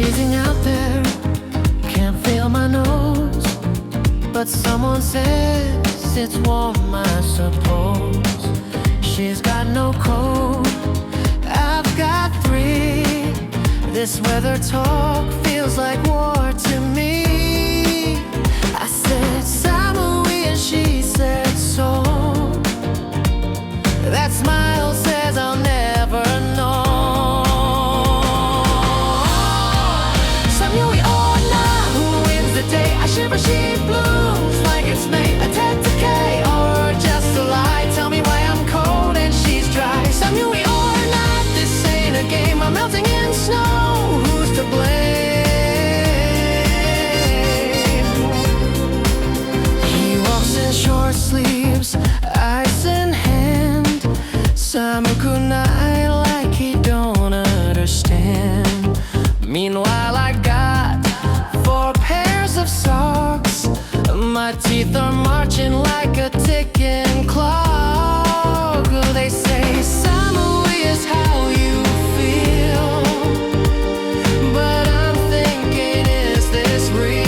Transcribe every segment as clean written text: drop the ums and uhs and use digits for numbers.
freezing out there, can't feel my nose, but someone says it's warm, I suppose. She's got no coat, I've got three. This weather talk feels like war to me. I said Samui and she said so. That smile says I'll never know. Samui Atatakai, who wins the day? I shiver, she blooms like it's May. Atatakai, or just a lie? Tell me why I'm cold and she's dry. Samui Atatakai, this ain't a game. I'm melting in snow. Who's to blame? He walks in short sleeves, ice in hand. Samukunai, like he don't understand. Meanwhile I got 4 pairs of socks. My teeth are marching like a ticking clock. They say Samui is how you feel, but I'm thinking, is this real?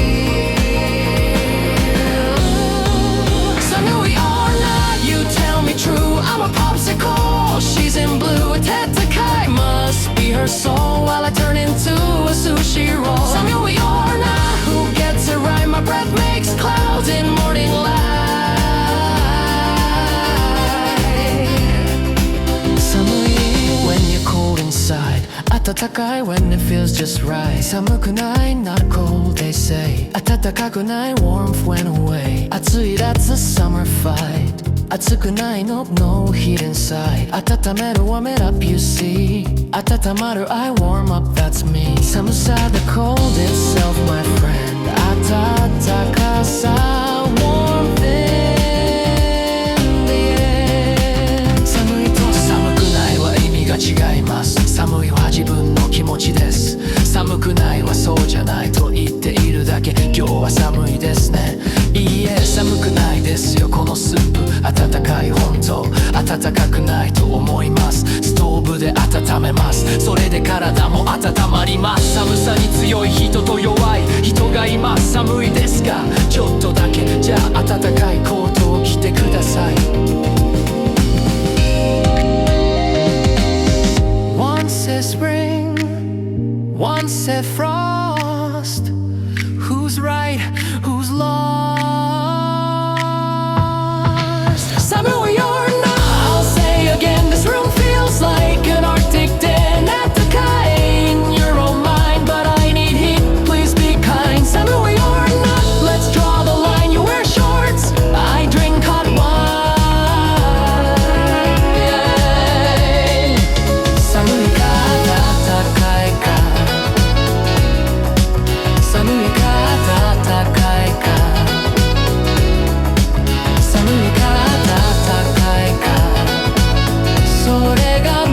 Samui or not, you tell me true. I'm a popsicle, she's in blue. Atatakai must be her soul, while I turn into a sushi roll. Samui or not, who gets it right? My breath makes clouds in morning light. Samui when you're cold inside, atatakai when it feels just right. Samukunai, not cold, they say. Atatakakunai, warmth went away. Atsui, that's a summer fight. Atsukunai, nope, no heat inside. Atatameru, warm it up, you see. Atatamaru, I warm up, that's me. Samusa, the cold itself, my friend. Atatakasa, warmth in the air. Samui to samukunai は意味が違います。寒いは自分の気持ちです。寒くないはそうじゃないと言っているだけ。今日は寒いですね。いいえ、寒くないですよこのスープ。温かい本当、温かくないと思います。ストーブで温めます。それで体も温まります。寒さに強い人と弱い人がいます。寒いですがちょっとだけ、じゃあ温かいコートを着てください。One said spring, one said frost. Who's right, who's lost? Samui or not, I'll say again, this room feels like an Arctic den. Atatakai, in your own mind, but I need heat, please be kind. Samui or not, let's draw the line. You wear shorts, I drink hot wine. Yeah. Samui ka atatakai ka, Samui ka atatakai ka, Samui ka atatakai ka, それが